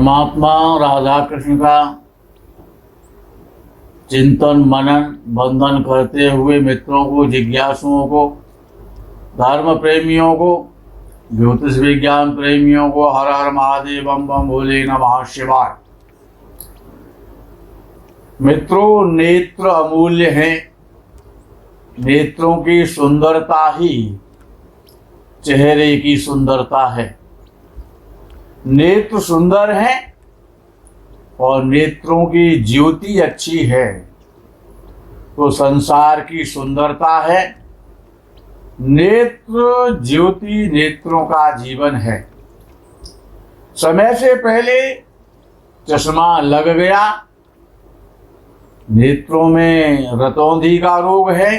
परमात्मा राधा कृष्ण का चिंतन मनन बंधन करते हुए मित्रों को, जिज्ञासुओं को, धर्म प्रेमियों को, ज्योतिष विज्ञान प्रेमियों को हर हर महादेव बम बम भोले नमः शिवाय। मित्रों, नेत्र अमूल्य हैं। नेत्रों की सुंदरता ही चेहरे की सुंदरता है। नेत्र सुंदर हैं और नेत्रों की ज्योति अच्छी है तो संसार की सुंदरता है। नेत्र ज्योति नेत्रों का जीवन है। समय से पहले चश्मा लग गया, नेत्रों में रतौंधी का रोग है,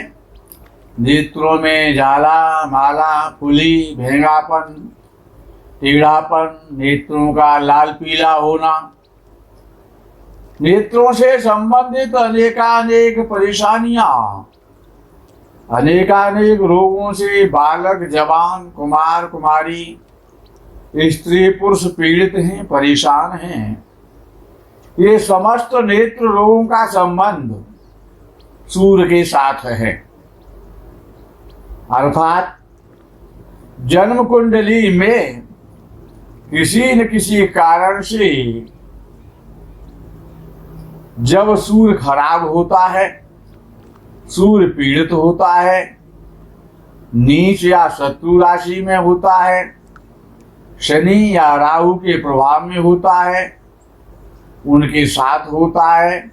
नेत्रों में जाला माला फुली भेंगापन टीढ़ापन, नेत्रों का लाल पीला होना, नेत्रों से संबंधित अनेकानेक परेशानियां, अनेकानेक रोगों से बालक जवान कुमार कुमारी स्त्री पुरुष पीड़ित हैं, परेशान हैं। ये समस्त नेत्र रोगों का संबंध सूर्य के साथ है। अर्थात जन्म कुंडली में किसी न किसी कारण से जब सूर्य खराब होता है, सूर्य पीड़ित होता है, नीच या शत्रु राशि में होता है, शनि या राहु के प्रभाव में होता है, उनके साथ होता है,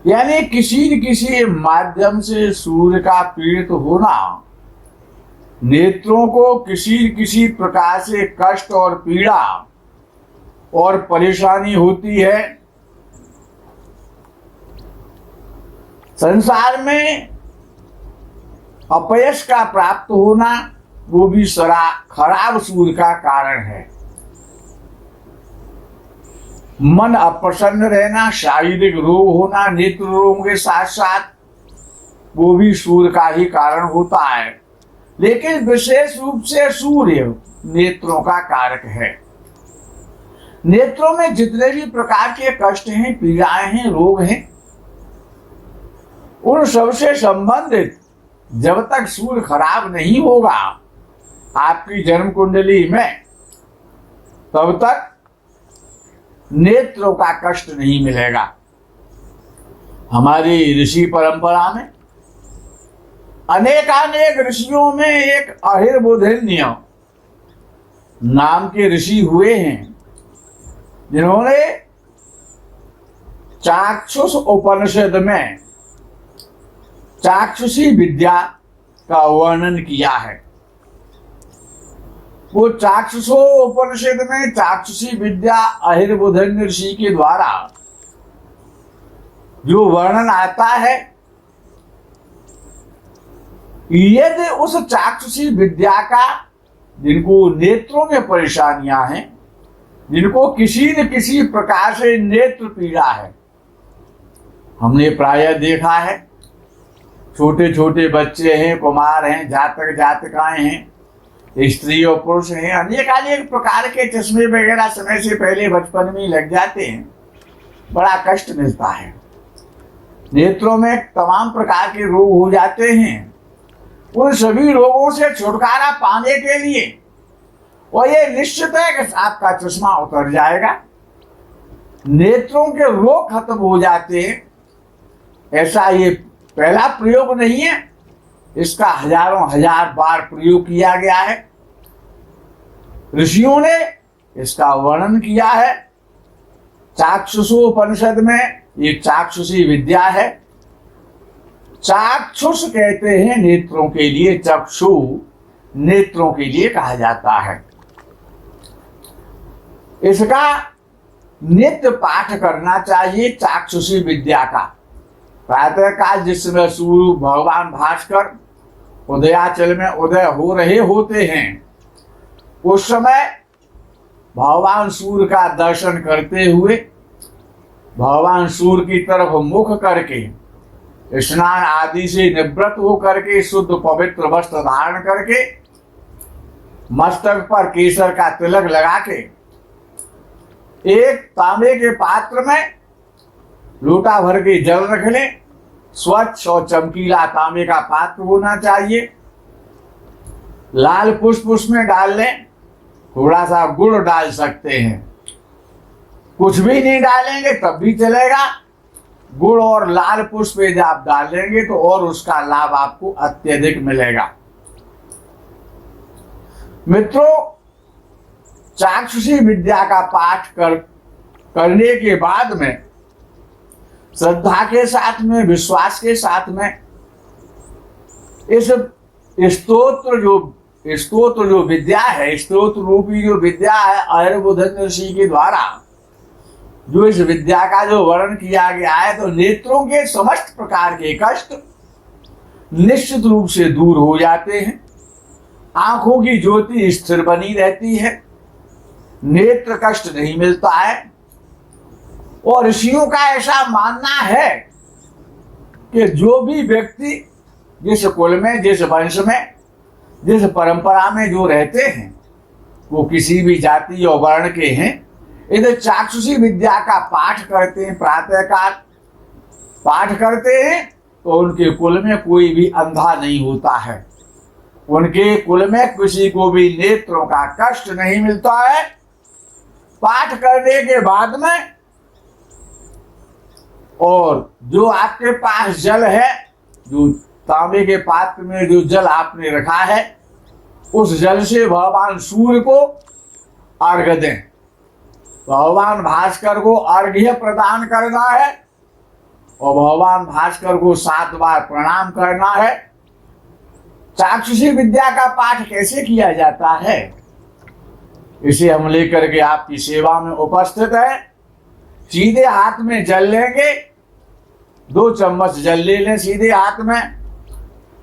यानी किसी न किसी माध्यम से सूर्य का पीड़ित होना नेत्रों को किसी किसी प्रकार से कष्ट और पीड़ा और परेशानी होती है। संसार में अपयश का प्राप्त होना वो भी खराब सूर्य का कारण है। मन अप्रसन्न रहना, शारीरिक रोग होना, नेत्र रोगों के साथ साथ वो भी सूर्य का ही कारण होता है। लेकिन विशेष रूप से सूर्य नेत्रों का कारक है। नेत्रों में जितने भी प्रकार के कष्ट हैं, पीड़ाएं हैं, रोग हैं, उन सबसे संबंधित जब तक सूर्य खराब नहीं होगा आपकी जन्म कुंडली में, तब तक नेत्रों का कष्ट नहीं मिलेगा। हमारी ऋषि परंपरा में अनेकानेक ऋषियों में एक अहिर्बुधिन्य नाम के ऋषि हुए हैं, जिन्होंने चाक्षुष उपनिषद में चाक्षुषी विद्या का वर्णन किया है। वो चाक्षुषो उपनिषद में चाक्षुषी विद्या अहिर्बुधिन्य ऋषि के द्वारा जो वर्णन आता है, यदि उस चाक्षुषी विद्या का, जिनको नेत्रों में परेशानियां हैं, जिनको किसी न किसी प्रकार से नेत्र पीड़ा है, हमने प्रायः देखा है छोटे छोटे बच्चे हैं, कुमार हैं, जातक जातिकाएं हैं, स्त्री और पुरुष हैं, अनेक प्रकार के चश्मे वगैरह समय से पहले बचपन में लग जाते हैं, बड़ा कष्ट मिलता है। नेत्रों में तमाम प्रकार के रोग हो जाते हैं। उन सभी रोगों से छुटकारा पाने के लिए, और ये निश्चित है कि आपका चश्मा उतर जाएगा, नेत्रों के रोग खत्म हो जाते हैं, ऐसा ये पहला प्रयोग नहीं है, इसका हजारों हजार बार प्रयोग किया गया है। ऋषियों ने इसका वर्णन किया है। चाक्षुषोपनिषद में ये चाक्षुषी विद्या है। चाक्षुष कहते हैं नेत्रों के लिए, चक्षु नेत्रों के लिए कहा जाता है। इसका नित्य पाठ करना चाहिए चाक्षुषी विद्या का। प्रातः काल जिस समय सूर्य भगवान भास्कर उदयाचल में उदय हो रहे होते हैं, उस समय भगवान सूर्य का दर्शन करते हुए, भगवान सूर्य की तरफ मुख करके, स्नान आदि से निवृत्त होकर के शुद्ध पवित्र वस्त्र धारण करके, मस्तक पर केसर का तिलक लगा के एक तांबे के पात्र में लोटा भर के जल रख लें। स्वच्छ और चमकीला तांबे का पात्र होना चाहिए। लाल पुष्प उसमें डाल लें। थोड़ा सा गुड़ डाल सकते हैं, कुछ भी नहीं डालेंगे तब भी चलेगा। गुड़ और लाल पुष्प यदि आप डालेंगे तो और उसका लाभ आपको अत्यधिक मिलेगा। मित्रों, चाक्षुषी विद्या का पाठ करने के बाद में श्रद्धा के साथ में, विश्वास के साथ में इस स्तोत्र जो विद्या है, स्तोत्र रूपी जो विद्या है, आयुर्बोधन ऋषि के द्वारा जो इस विद्या का जो वर्णन किया गया है, तो नेत्रों के समस्त प्रकार के कष्ट निश्चित रूप से दूर हो जाते हैं। आंखों की ज्योति स्थिर बनी रहती है, नेत्र कष्ट नहीं मिलता है। और ऋषियों का ऐसा मानना है कि जो भी व्यक्ति जिस कुल में, जिस वंश में, जिस परंपरा में जो रहते हैं, वो किसी भी जाति और वर्ण के हैं, यदि चाक्षुषी विद्या का पाठ करते हैं, प्रातःकाल पाठ करते हैं, तो उनके कुल में कोई भी अंधा नहीं होता है। उनके कुल में किसी को भी नेत्रों का कष्ट नहीं मिलता है। पाठ करने के बाद में और जो आपके पास जल है, जो तांबे के पात्र में जो जल आपने रखा है, उस जल से भगवान सूर्य को अर्घ्य दें। भगवान भास्कर को अर्घ्य प्रदान करना है और भगवान भास्कर को 7 बार प्रणाम करना है। चाक्षुषी विद्या का पाठ कैसे किया जाता है, इसे हम लेकर के आपकी सेवा में उपस्थित है। सीधे हाथ में जल लेंगे, 2 चम्मच जल ले लें सीधे हाथ में।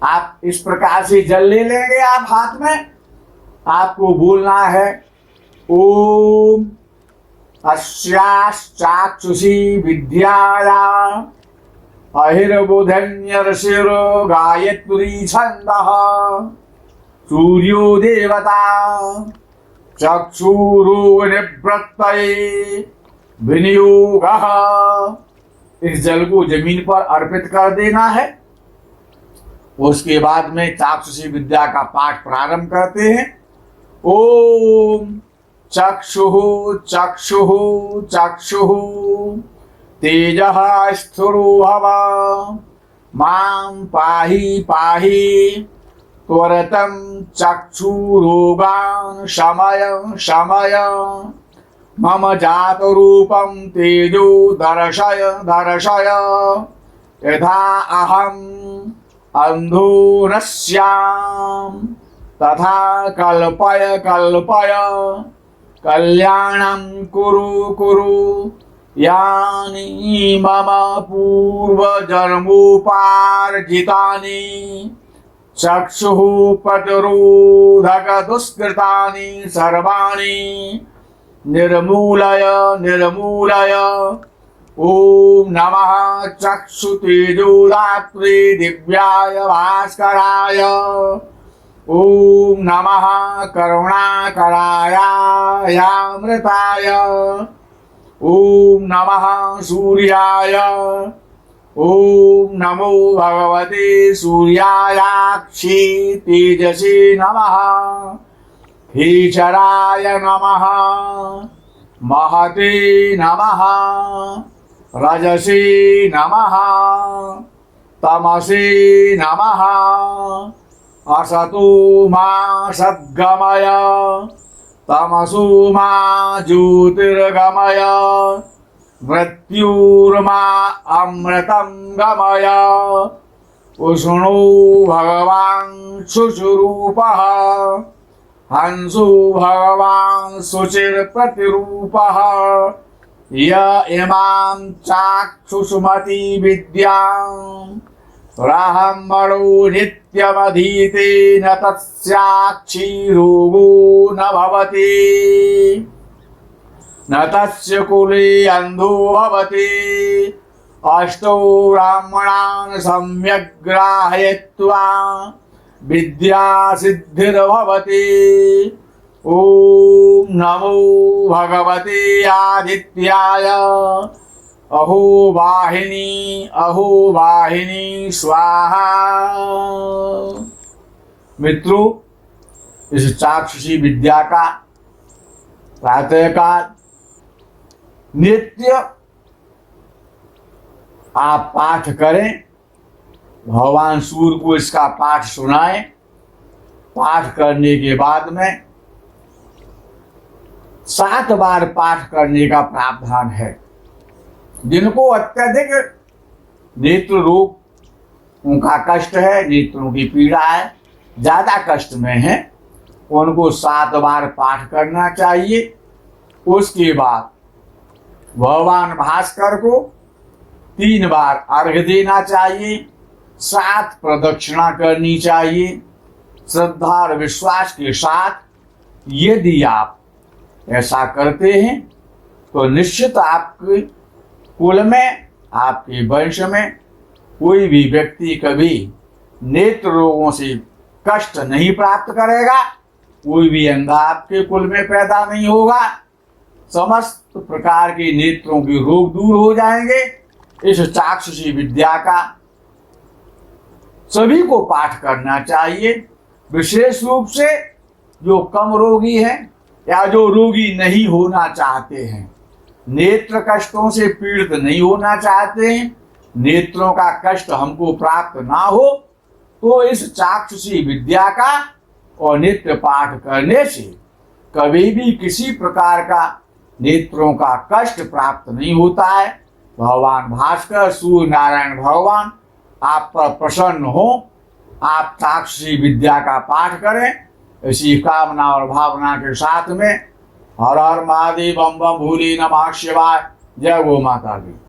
आप इस प्रकार से जल ले लेंगे आप हाथ में। आपको बोलना है ओम अस्याश्चाक्षुषी विद्याया अहिर्बुधन्यर्षिरो गायत्री छन्दः सूर्यो देवता चक्षुरो निवृत्तये विनियोगः। इस जल को जमीन पर अर्पित कर देना है। उसके बाद में चाक्षुषी विद्या का पाठ प्रारंभ करते हैं। ओम चक्षुः चक्षुः चक्षुः तेजः स्थुरो भव मां पाहि पाहि त्वरतं चक्षुरोगान् शमय शमय मम जातरूपं तेजो दर्शय दर्शय यथा अहम् अंधो न स्याम् तथा कल्पय कल्पय कल्याणं कुरु कुरु यानि मम पूर्वजन्मोपार्जितानि चक्षुः प्रतिरोधक दुष्कृतानि सर्वाणि निर्मूलय निर्मूलय। ओम नमः चक्षुतेजोदात्रे दिव्याय भास्कराय। ओम नमः करुणाकराय अमृताय। ओम नमः सूर्याय। ओम नमो भगवते सूर्यायाक्षी तेजसे नमः। हीचराय नमः महते नमः रजसे नमः तमसे नमः असतो मा सद्गमय तमसो मा ज्योतिर्गमय मृत्युर्मा अमृतं गमय। उष्णो भगवान् शुचिरूपः हंसो भगवान् शुचिर्प्रतिरूपः। य इमां चाक्षुषमति विद्यां ब्राह्मणो नित्यमधीतेन तस्याक्षी रोगो न भवति न तस्य कुले अंधो भवति। अष्टौ ब्राह्मणान् सम्यक् ग्राहयित्वा विद्या सिद्धिर्भवति। ओम नमो भगवते आदित्याय। अहो वाहिनी स्वाहा। मित्रों, इस चाक्षुषी विद्या का प्रातःकाल नित्य आप पाठ करें। भगवान सूर्य को इसका पाठ सुनाएं। पाठ करने के बाद में 7 बार पाठ करने का प्रावधान है। जिनको अत्यधिक नेत्र रोग, उनका कष्ट है, नेत्रों की पीड़ा है, ज्यादा कष्ट में है, उनको 7 बार पाठ करना चाहिए। उसके बाद भगवान भास्कर को 3 बार अर्घ्य देना चाहिए, 7 प्रदक्षिणा करनी चाहिए। श्रद्धा और विश्वास के साथ यदि आप ऐसा करते हैं तो निश्चित आपके कुल में, आपके वंश में कोई भी व्यक्ति कभी नेत्र रोगों से कष्ट नहीं प्राप्त करेगा। कोई भी अंधा आपके कुल में पैदा नहीं होगा। समस्त प्रकार के नेत्रों के रोग दूर हो जाएंगे। इस चाक्षुषी विद्या का सभी को पाठ करना चाहिए। विशेष रूप से जो कम रोगी हैं या जो रोगी नहीं होना चाहते हैं, नेत्र कष्टों से पीड़ित नहीं होना चाहते हैं, नेत्रों का कष्ट हमको प्राप्त ना हो, तो इस चाक्षुषी विद्या का और नित्य पाठ करने से कभी भी किसी प्रकार का नेत्रों का कष्ट प्राप्त नहीं होता है। भगवान भास्कर, सूर्य नारायण भगवान आप पर प्रसन्न हो। आप चाक्षुषी विद्या का पाठ करें। इसी कामना और भावना के साथ में हर हर महादेव, बम बम भूली नमः शिवाय। जय गो माता दी।